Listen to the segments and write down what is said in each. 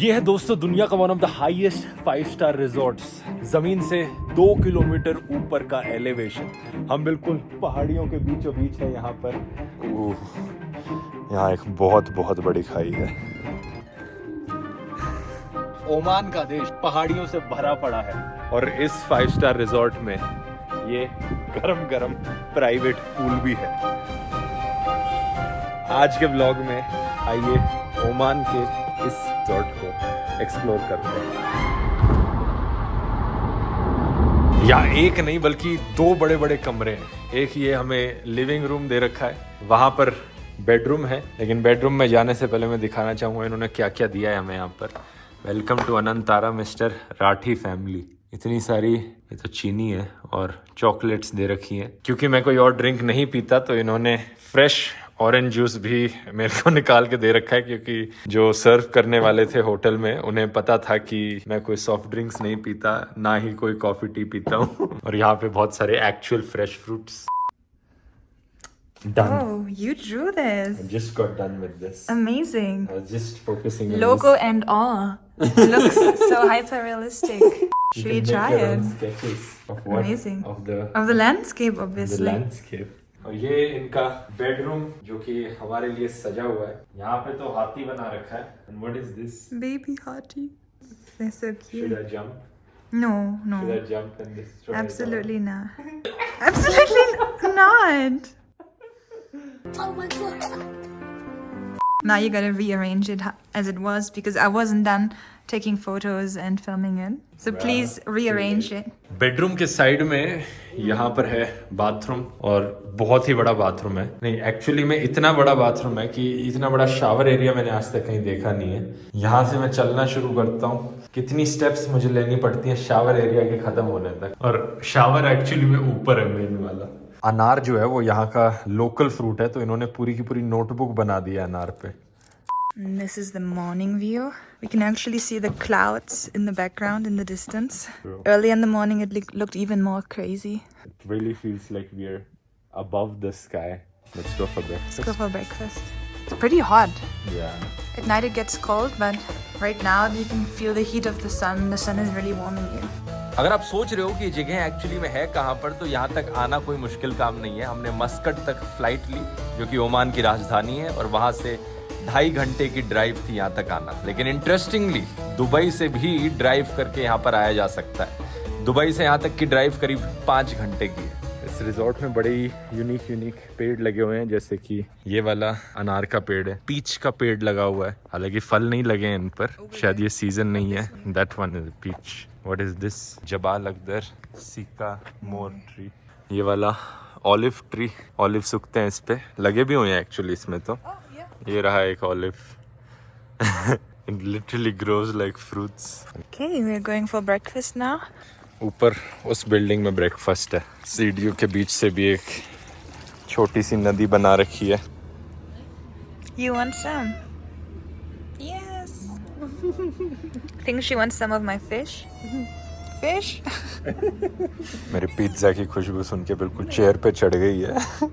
ये है दोस्तों दुनिया का one of the highest 5 star resorts. जमीन से 2 किलोमीटर ऊपर का एलिवेशन। हम बिल्कुल पहाड़ियों के बीचों बीच है यहाँ पर। यहाँ एक बहुत बहुत बड़ी खाई है। ओमान का देश पहाड़ियों से भरा पड़ा है और इस 5 स्टार रिजॉर्ट में ये गरम गरम प्राइवेट पूल भी है। आज के ब्लॉग में आइए ओमान के इस रिजॉर्ट को एक्सप्लोर करते हैं। यहाँ एक नहीं बल्कि 2 बड़े बड़े कमरे हैं। एक ये हमें लिविंग रूम दे रखा है, वहां पर बेडरूम है। लेकिन बेडरूम में जाने से पहले मैं दिखाना चाहूंगा इन्होंने क्या क्या दिया है हमें यहाँ पर। Welcome to Anantara mister Rathi family. इतनी सारी ये तो चीनी है और चॉकलेट्स दे रखी हैं। क्योंकि मैं कोई और ड्रिंक नहीं पीता तो इन्होंने फ्रेश ऑरेंज जूस भी मेरे को निकाल के दे रखा है, क्योंकि जो सर्व करने वाले थे होटल में उन्हें पता था कि मैं कोई सॉफ्ट ड्रिंक्स नहीं पीता, ना ही कोई कॉफी टी पीता हूँ। और यहाँ पे बहुत सारे actual fresh fruits. Done. Oh, you drew this. I just got done with this. Amazing. I was just focusing on Logo this. and all. It looks so hyper realistic. You Should we can try make your own it? sketches of what? Amazing. Of the landscape, the obviously. landscape. और ये इनका bedroom जो कि हमारे लिए सजा हुआ है। यहाँ पे तो हाथी बना रखा है। And what is this? Baby hathi. They're so Should cute. I jump? No, Should I no. jump and destroy it all? Absolutely not. Absolutely not. Oh my god. Now you gotta rearrange it as it was because I wasn't done taking photos and filming it. So please rearrange it. Bedroom के side में यहाँ पर है bathroom और बहुत ही बड़ा bathroom है। नहीं, एक्चुअली में इतना बड़ा बाथरूम है कि इतना बड़ा शावर एरिया मैंने आज तक कहीं देखा नहीं है। यहाँ से मैं चलना शुरू करता हूँ, कितनी स्टेप्स मुझे लेनी पड़ती हैं शावर एरिया के खत्म होने तक। और शावर एक्चुअली में ऊपर है मेन वाला। अनार जो है वो यहाँ का लोकल फ्रूट है, तो इन्होंने पूरी की पूरी नोटबुक बना दी है अनार पे। And this is the morning view. We can actually see the clouds in the background in the distance. True. Early in the morning it looked even more crazy. It really feels like we're above the sky. Let's go for breakfast. Let's go for breakfast. It's pretty hot. Yeah. At night it gets cold, but right now you can feel the heat of the sun. The sun is really warming you. अगर आप सोच रहे हो कि ये जगह actually में है कहाँ पर, तो यहाँ तक आना कोई मुश्किल काम नहीं है। हमने मस्कट तक फ्लाइट ली जो कि ओमान की राजधानी है, और वहाँ से 2.5 घंटे की ड्राइव थी यहाँ तक आना। लेकिन इंटरेस्टिंगली दुबई से भी ड्राइव करके यहाँ पर आया जा सकता है। दुबई से यहाँ तक की ड्राइव करीब 5 घंटे की है। इस रिजॉर्ट में बड़े यूनिक पेड़ लगे हुए हैं, जैसे कि ये वाला अनार का पेड़ है, पीच का पेड़ लगा हुआ है। हालांकि फल नहीं लगे हैं इन पर, शायद ये सीजन नहीं है। That one is peach. What is this? जबाल अख्तर सीका मोर ट्री। ये वाला ऑलिव ट्री, ऑलिव सूखते हैं इस पे, लगे भी हुए हैं एक्चुअली इसमें। तो ये रहा एक olive. It literally grows like fruits. Okay, we're going for breakfast now. ऊपर उस बिल्डिंग में ब्रेकफास्ट है। सीढ़ियों के बीच से भी एक छोटी सी नदी बना रखी है। You want some? Yes. Think she wants some of my fish? Fish? मेरे पिज्जा की खुशबू सुन के बिल्कुल चेयर पे चढ़ गई है।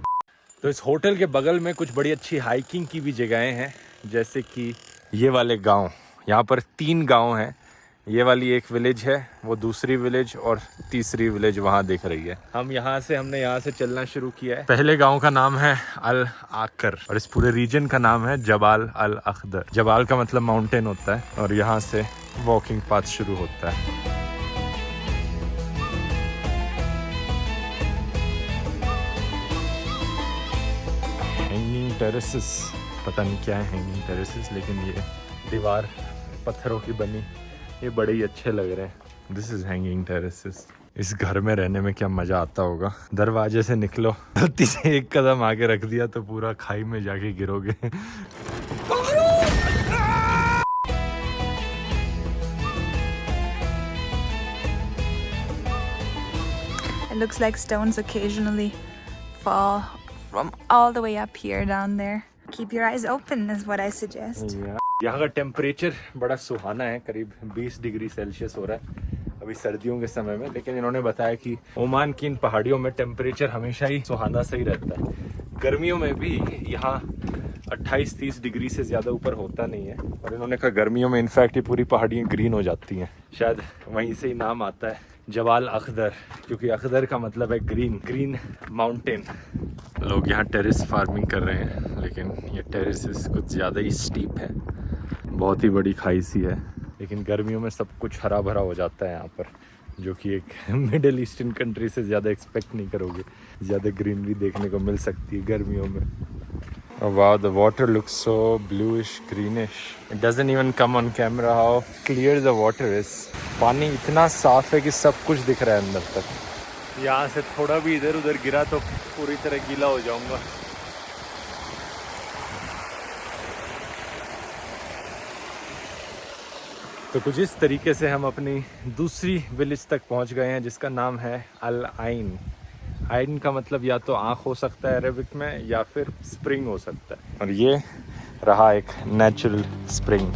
तो इस होटल के बगल में कुछ बड़ी अच्छी हाइकिंग की भी जगहें हैं, जैसे कि ये वाले गांव। यहाँ पर 3 गांव हैं। ये वाली एक विलेज है, वो दूसरी विलेज, और तीसरी विलेज वहाँ दिख रही है। हमने यहाँ से चलना शुरू किया है। पहले गांव का नाम है अल आकर और इस पूरे रीजन का नाम है जबाल अल अख्तर। जबाल का मतलब माउंटेन होता है, और यहाँ से वॉकिंग पाथ शुरू होता है। हैंगिंग टेरेसेस, पता नहीं क्या है हैंगिंग टेरेसेस, लेकिन ये दीवार पत्थरों की बनी, ये बड़े ही अच्छे लग रहे हैं। This is hanging terraces. इस घर में रहने में क्या मजा आता होगा। दरवाजे से निकलो, गलती से एक कदम आगे रख दिया तो पूरा खाई में जाके गिरोगे। It looks like stones occasionally fall from all the way up here down there. Keep your eyes open is what I suggest. यहाँ का टेम्परेचर बड़ा सुहाना है, करीब 20 डिग्री सेल्सियस हो रहा है अभी सर्दियों के समय में। लेकिन इन्होंने बताया कि ओमान की इन पहाड़ियों में टेम्परेचर हमेशा ही सुहाना सही रहता है। गर्मियों में भी यहाँ 28-30 डिग्री से ज़्यादा ऊपर होता नहीं है। और इन्होंने कहा गर्मियों में इनफैक्ट ये पूरी पहाड़ियाँ ग्रीन हो जाती हैं। शायद वहीं से ही नाम आता है जबाल अख्दर, क्योंकि अख्दर का मतलब है ग्रीन, ग्रीन माउंटेन। लोग यहाँ टेरेस फार्मिंग कर रहे हैं, लेकिन ये टेरेसेस कुछ ज़्यादा ही स्टीप है। बहुत ही बड़ी खाई सी है, लेकिन गर्मियों में सब कुछ हरा भरा हो जाता है यहाँ पर, जो कि एक मिडिल ईस्टर्न कंट्री से ज़्यादा एक्सपेक्ट नहीं करोगे। ज़्यादा ग्रीनरी देखने को मिल सकती है गर्मियों में। Oh wow, the water looks so bluish, greenish. It doesn't even come on camera how clear the water is. पानी इतना साफ है कि सब कुछ दिख रहा है अंदर तक। यहाँ से थोड़ा भी इधर उधर गिरा तो पूरी तरह गीला हो जाऊंगा। तो कुछ इस तरीके से हम अपनी दूसरी विलेज तक पहुँच गए हैं, जिसका नाम है अल आइन। आइन का मतलब या तो आँख हो सकता है अरबिक में, या फिर स्प्रिंग हो सकता है। और ये रहा एक नेचुरल स्प्रिंग।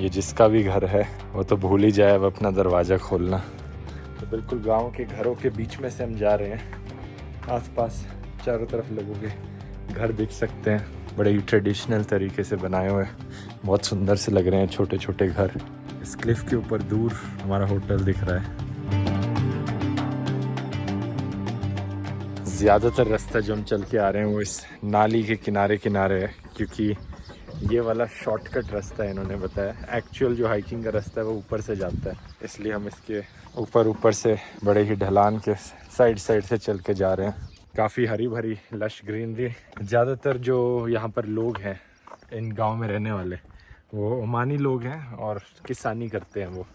ये जिसका भी घर है वो तो भूल ही जाए अब अपना दरवाज़ा खोलना। तो बिल्कुल गांव के घरों के बीच में से हम जा रहे हैं। आसपास चारों तरफ लोगों के घर दिख सकते हैं, बड़े ही ट्रेडिशनल तरीके से बनाए हुए, बहुत सुंदर से लग रहे हैं छोटे छोटे घर। इस क्लिफ के ऊपर दूर हमारा होटल दिख रहा है। ज़्यादातर रास्ता जो हम चल के आ रहे हैं वो इस नाली के किनारे किनारे है, क्योंकि ये वाला शॉर्टकट रास्ता है इन्होंने बताया। एक्चुअल जो हाइकिंग का रास्ता है वो ऊपर से जाता है, इसलिए हम इसके ऊपर से बड़े ही ढलान के साइड से चल के जा रहे हैं। काफ़ी हरी भरी लश ग्रीनरी। ज़्यादातर जो यहाँ पर लोग हैं इन गांव में रहने वाले, वो ओमानी लोग हैं और किसानी करते हैं। वो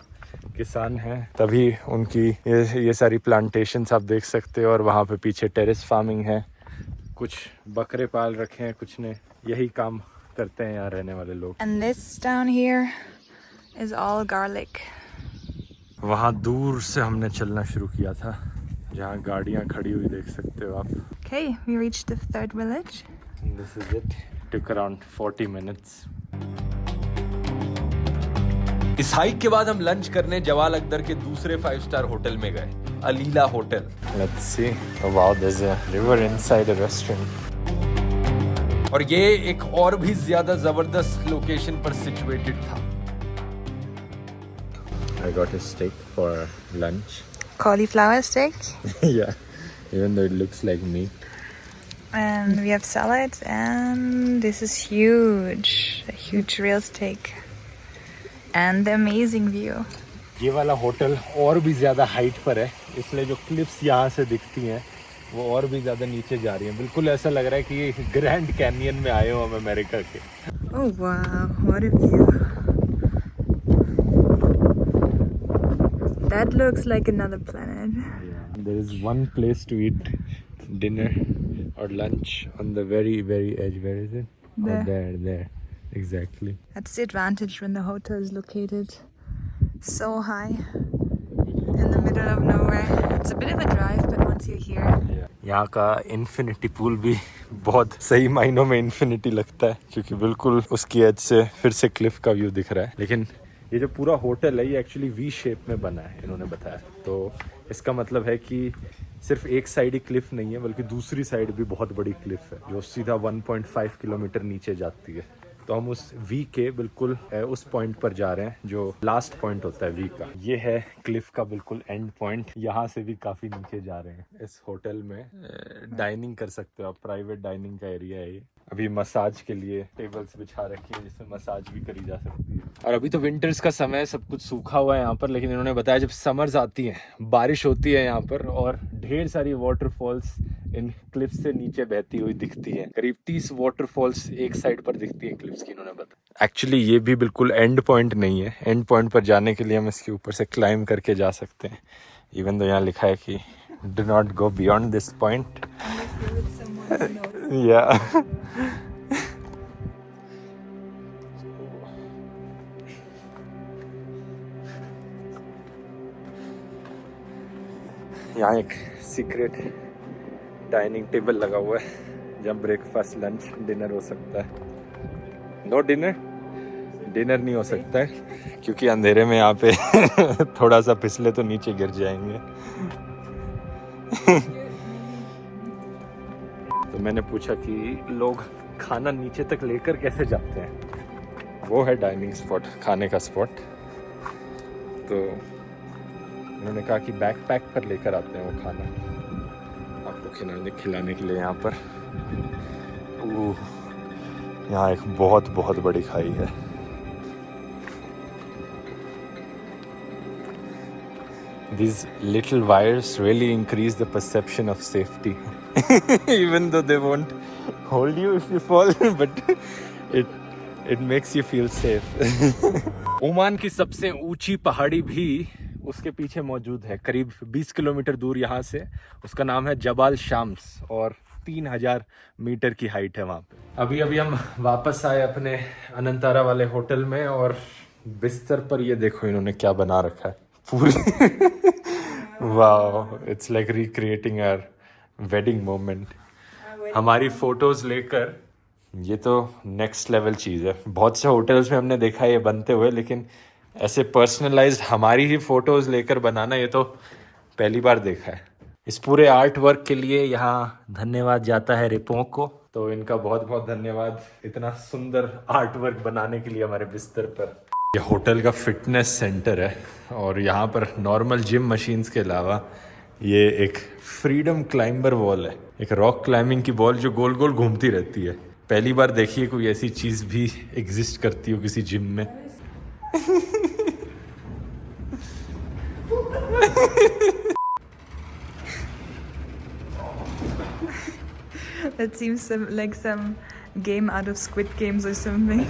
किसान हैं, तभी उनकी ये सारी प्लांटेशंस आप देख सकते हो। और वहाँ पे पीछे टेरेस फार्मिंग है, कुछ बकरे पाल रखे हैं, कुछ ने यही काम करते हैं यहाँ रहने वाले लोग। And this down here is all garlic. वहाँ दूर से हमने चलना शुरू किया था, जहाँ गाड़ियाँ खड़ी हुई देख सकते हो आप। Okay, we reached the third village. This is it. Took around 40 minutes. इस हाइक के बाद हम लंच करने जवाल अख्दर के दूसरे 5-स्टार होटल में गए, अलीला hotel. Let's see. Oh wow, there's a river inside a restaurant. और ये एक और भी ज्यादा जबरदस्त लोकेशन पर सिचुएटेड था। I got a steak for lunch. Cauliflower steak. Yeah, even though it looks like meat. And we have salads, and this is huge. A huge real steak. And the amazing view. ये वाला hotel और भी ज़्यादा height पर है, इसलिए जो clips यहाँ से दिखती हैं वो और भी ज़्यादा नीचे जा रही हैं। बिल्कुल ऐसा लग रहा है कि ये ग्रैंड कैनियन में आए हो हम अमेरिका के। Oh wow, what a view. That looks like another planet. There is one place to eat dinner or lunch on the very edge. Where is it? There. Oh, there. Exactly. That's the advantage when the hotel is located so high in the middle of nowhere. It's a bit of a drive, but once you're here. यहाँ का infinity pool भी बहुत सही मायनों में infinity लगता है, क्योंकि बिल्कुल उसकी एज से फिर से क्लिफ का व्यू दिख रहा है। लेकिन ये जो पूरा होटल है ये एक्चुअली वी शेप में बना है, इन्होंने बताया। तो इसका मतलब है कि सिर्फ एक साइड ही क्लिफ नहीं है, बल्कि दूसरी साइड भी बहुत बड़ी क्लिफ है, जो सीधा 1.5 किलोमीटर नीचे जाती है। तो हम उस वी के बिल्कुल उस पॉइंट पर जा रहे हैं जो लास्ट पॉइंट होता है वी का। ये है क्लिफ का बिल्कुल एंड पॉइंट। यहाँ से भी काफी नीचे जा रहे हैं। इस होटल में डाइनिंग कर सकते हो आप, प्राइवेट डाइनिंग का एरिया है ये। अभी मसाज के लिए टेबल्स बिछा रखी है जिसमें मसाज भी करी जा सकती है। और अभी तो विंटर्स का समय है, सब कुछ सूखा हुआ है यहाँ पर, लेकिन इन्होंने बताया जब समर्स आती हैं, बारिश होती है यहाँ पर और ढेर सारी वाटरफॉल्स इन क्लिफ्स से नीचे बहती हुई दिखती है। करीब 30 वाटरफॉल्स एक साइड पर दिखती है क्लिफ्स की, इन्होंने बताया। एक्चुअली ये भी बिल्कुल एंड पॉइंट नहीं है। एंड पॉइंट पर जाने के लिए हम इसके ऊपर से क्लाइम करके जा सकते हैं, इवन तो यहाँ लिखा है कि do not go beyond this point. या यहाँ एक सीक्रेट डाइनिंग टेबल लगा हुआ है जहाँ ब्रेकफास्ट लंच डिनर हो सकता है। No dinner? डिनर नहीं हो सकता है क्योंकि अंधेरे में यहाँ पे थोड़ा सा फिसले तो नीचे गिर जाएंगे। तो मैंने पूछा कि लोग खाना नीचे तक लेकर कैसे जाते हैं। वो है डाइनिंग स्पॉट, खाने का स्पॉट। तो उन्होंने कहा कि बैकपैक पर लेकर आते हैं वो खाना आपको खिलाने के लिए यहाँ पर। यहाँ एक बहुत बहुत बड़ी खाई है। These little wires really increase the perception of safety. Even though they won't hold you if you fall, but it makes you feel safe. Oman की सबसे ऊंची पहाड़ी भी उसके पीछे मौजूद है, करीब 20 किलोमीटर दूर यहाँ से। उसका नाम है जबाल शाम्स और 3000 मीटर की हाइट है वहाँ पे। अभी हम वापस आए अपने अनंतारा वाले होटल में और बिस्तर पर ये देखो इन्होंने क्या बना रखा है पूरी। वाह, it's like recreating our wedding moment. हमारी फोटोज लेकर, ये तो नेक्स्ट लेवल चीज़ है। बहुत से होटल्स में हमने देखा है ये बनते हुए, लेकिन ऐसे पर्सनलाइज्ड हमारी ही फोटोज लेकर बनाना ये तो पहली बार देखा है। इस पूरे आर्ट वर्क के लिए यहाँ धन्यवाद जाता है रिपों को, तो इनका बहुत बहुत धन्यवाद इतना सुंदर आर्ट वर्क बनाने के लिए हमारे बिस्तर पर। ये होटल का फिटनेस सेंटर है और यहाँ पर नॉर्मल जिम मशीन्स के अलावा ये एक फ्रीडम क्लाइंबर वॉल है, एक रॉक क्लाइंबिंग की बॉल जो गोल गोल घूमती रहती है। पहली बार देखिए कोई ऐसी चीज़ भी एग्जिस्ट करती हो किसी जिम में। That seems like some game out of Squid Games or something.